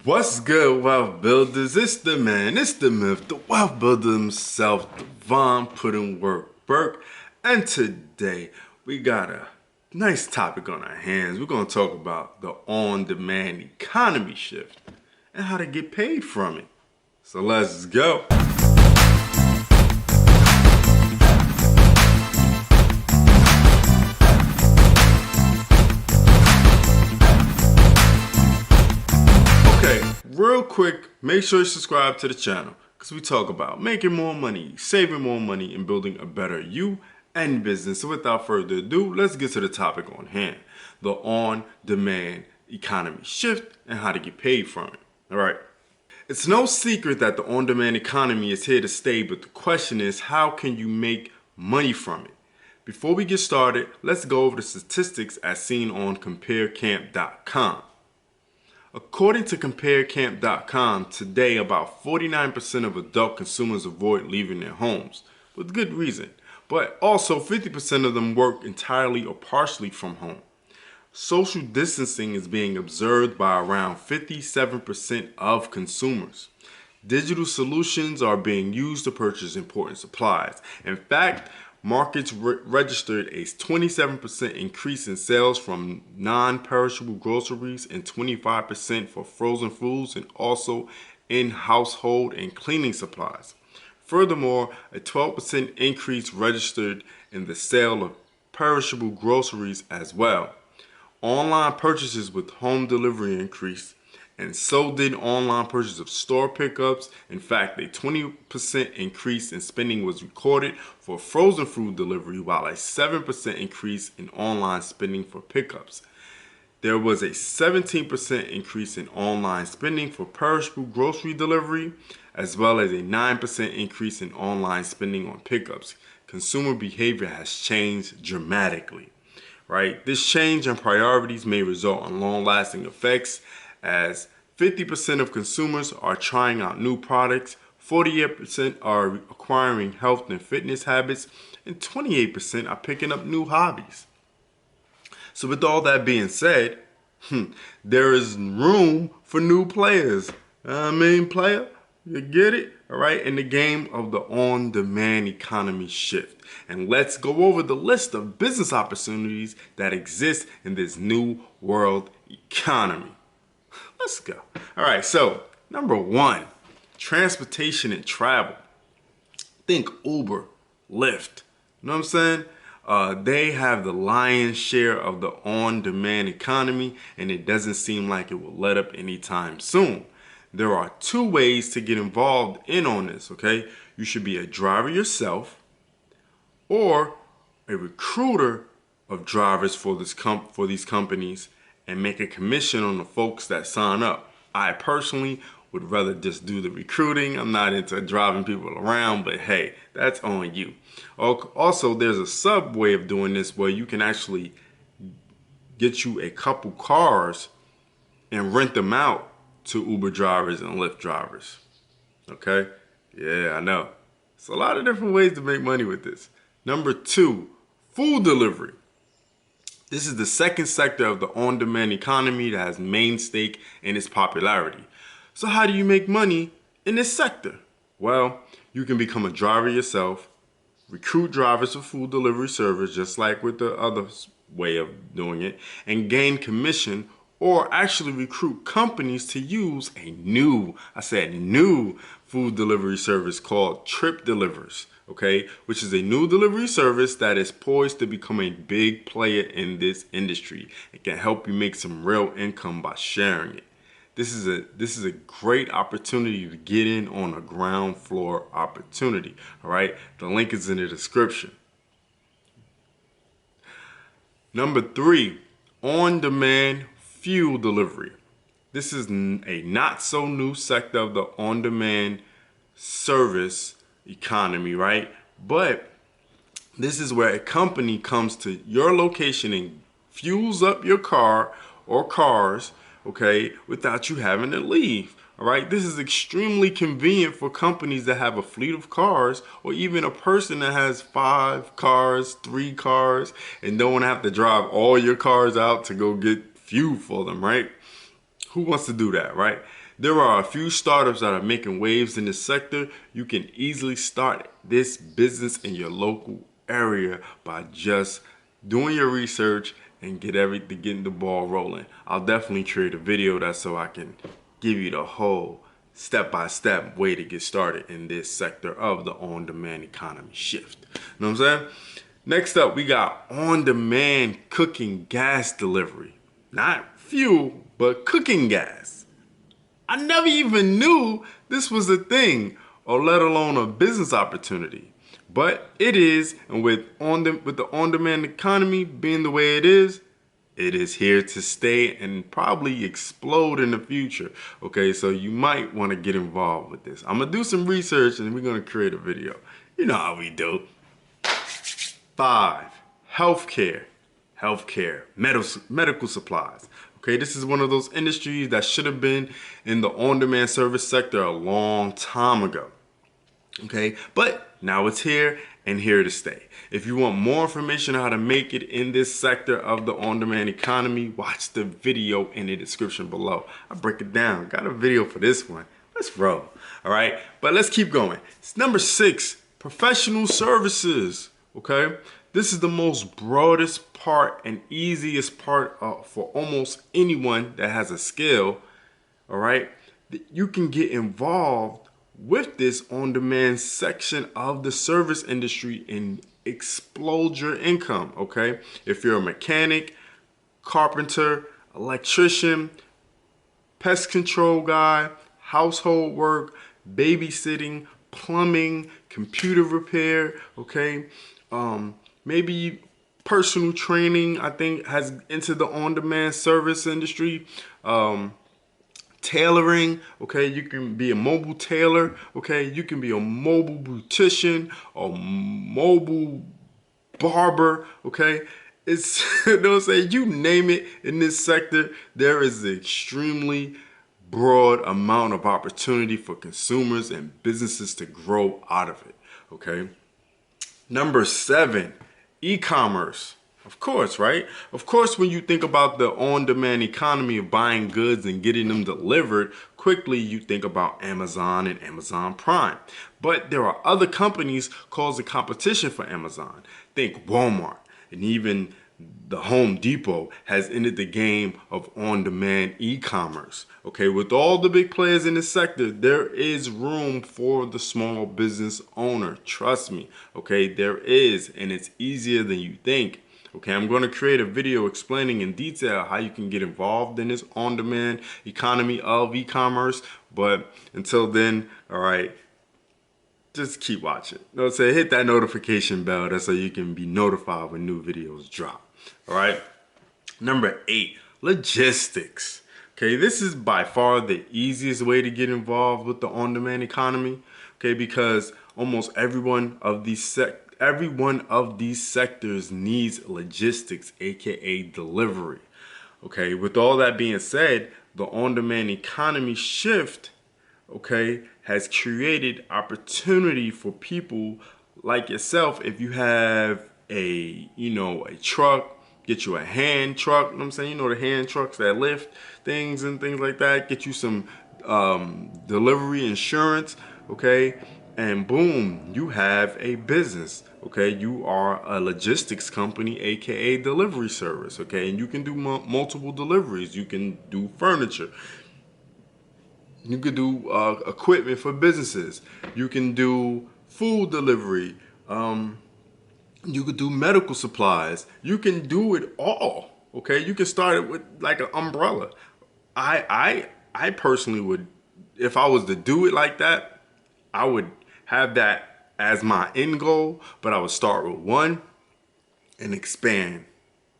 What's good, wealth builders? It's the man, it's the myth, the wealth builder himself, Devon putting work Burke. And today we got a nice topic on our hands. We're going to talk about the on-demand economy shift and how to get paid from it. So let's go. Real quick, make sure you subscribe to the channel because we talk about making more money, saving more money, and building a better you and business. So without further ado, let's get to the topic on hand, the on-demand economy shift and how to get paid from it. All right. It's no secret that the on-demand economy is here to stay, but the question is, how can you make money from it? Before we get started, let's go over the statistics as seen on comparecamp.com. According to comparecamp.com, today about 49% of adult consumers avoid leaving their homes, with good reason, but also 50% of them work entirely or partially from home. Social distancing is being observed by around 57% of consumers. Digital solutions are being used to purchase important supplies. In fact, markets registered a 27% increase in sales from non-perishable groceries and 25% for frozen foods and also in household and cleaning supplies. Furthermore, a 12% increase registered in the sale of perishable groceries as well. Online purchases with home delivery increased, and so did online purchase of store pickups. In fact, a 20% increase in spending was recorded for frozen food delivery, while a 7% increase in online spending for pickups. There was a 17% increase in online spending for perishable grocery delivery, as well as a 9% increase in online spending on pickups. Consumer behavior has changed dramatically, right? This change in priorities may result in long-lasting effects, as 50% of consumers are trying out new products, 48% are acquiring health and fitness habits, and 28% are picking up new hobbies. So with all that being said, there is room for new players. Player, you get it? All right, in the game of the on-demand economy shift. And let's go over the list of business opportunities that exist in this new world economy. Let's go. All right, so number one, transportation and travel. Think Uber, Lyft. You know what I'm saying? They have the lion's share of the on-demand economy, and it doesn't seem like it will let up anytime soon. There are two ways to get involved in on this, okay? You should be a driver yourself or a recruiter of drivers for these companies and make a commission on the folks that sign up. I personally would rather just do the recruiting. I'm not into driving people around, but hey, that's on you. Also, there's a sub way of doing this where you can actually get you a couple cars and rent them out to Uber drivers and Lyft drivers. Okay? Yeah, I know. It's a lot of different ways to make money with this. Number two, food delivery. This is the second sector of the on-demand economy that has main stake in its popularity. So how do you make money in this sector? Well, you can become a driver yourself, recruit drivers for food delivery service, just like with the other way of doing it, and gain commission, or actually recruit companies to use a new food delivery service called Trip Delivers, okay, which is a new delivery service that is poised to become a big player in this industry. It can help you make some real income by sharing it. This is a great opportunity to get in on a ground floor opportunity, all right? The link is in the description. Number three, on-demand fuel delivery. This is a not so new sector of the on-demand service economy, right? But this is where a company comes to your location and fuels up your car or cars, okay, without you having to leave. All right, this is extremely convenient for companies that have a fleet of cars, or even a person that has 5 cars, 3 cars, and don't have to drive all your cars out to go get fuel for them, right? Who wants to do that, right? There are a few startups that are making waves in this sector. You can easily start this business in your local area by just doing your research and getting the ball rolling. I'll definitely create a video that's so I can give you the whole step-by-step way to get started in this sector of the on-demand economy shift. You know what I'm saying? Next up, we got on-demand cooking gas delivery. Not fuel, but cooking gas. I never even knew this was a thing, or let alone a business opportunity. But it is, and with the on-demand economy being the way it is here to stay and probably explode in the future. Okay, so you might want to get involved with this. I'm gonna do some research and we're gonna create a video. You know how we do. 5, healthcare, medical supplies. Okay, this is one of those industries that should have been in the on-demand service sector a long time ago. Okay, but now it's here and here to stay. If you want more information on how to make it in this sector of the on-demand economy, watch the video in the description below. I break it down. Got a video for this one. Let's roll. All right, but let's keep going. It's number 6, professional services. Okay, this is the most broadest part and easiest part for almost anyone that has a skill. All right, you can get involved with this on-demand section of the service industry and explode your income. Okay, if you're a mechanic, carpenter, electrician, pest control guy, household work, babysitting, plumbing, computer repair, okay, maybe personal training, I think has into the on-demand service industry. Tailoring, okay, you can be a mobile tailor, okay, you can be a mobile beautician, a mobile barber, okay. It's, you know what I'm saying, you name it in this sector, there is an extremely broad amount of opportunity for consumers and businesses to grow out of it, okay. Number 7, e-commerce. Of course, right? Of course, when you think about the on-demand economy of buying goods and getting them delivered quickly, you think about Amazon and Amazon Prime. But there are other companies causing competition for Amazon. Think Walmart, and even the Home Depot has entered the game of on-demand e-commerce. Okay, with all the big players in this sector, there is room for the small business owner. Trust me, okay, there is, and it's easier than you think. Okay, I'm going to create a video explaining in detail how you can get involved in this on-demand economy of e-commerce. But until then, all right, just keep watching. You know what I'm saying? Hit that notification bell. That's so you can be notified when new videos drop. All right. Number 8, logistics. Okay, this is by far the easiest way to get involved with the on-demand economy. Okay, because almost every one of these sectors needs logistics, aka delivery. Okay, with all that being said, the on-demand economy shift, okay, has created opportunity for people like yourself. If you have a truck, get you a hand truck, you know what I'm saying? You know, the hand trucks that lift things and things like that. Get you some delivery insurance, okay? And boom, you have a business, okay? You are a logistics company, aka delivery service, okay? And you can do multiple deliveries. You can do furniture. You could do equipment for businesses. You can do food delivery. You could do medical supplies. You can do it all. Okay, you can start it with like an umbrella. I personally would, if I was to do it like that, I would have that as my end goal. But I would start with one and expand.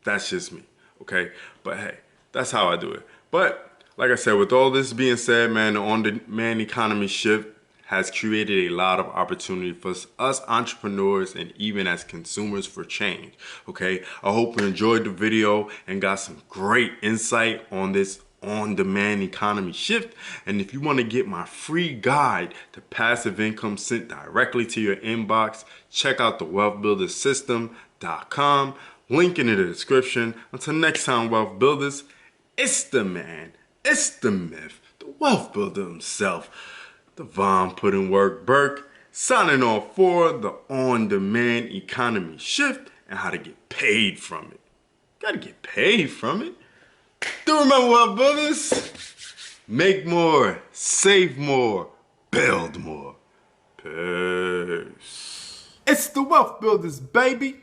That's just me. Okay, but hey, that's how I do it. But like I said, with all this being said, man, the on-demand economy shift has created a lot of opportunity for us entrepreneurs and even as consumers for change. Okay, I hope you enjoyed the video and got some great insight on this on-demand economy shift. And if you want to get my free guide to passive income sent directly to your inbox, check out the wealthbuilderzsystem.com. Link in the description. Until next time, Wealth Builders, it's the man, It's the myth, the wealth builder himself, the Von Put in Work Burke, signing off for the on-demand economy shift and how to get paid from it. Gotta get paid from it. Do remember, wealth builders? Make more, save more, build more. Peace. It's the Wealthbuilderz, baby.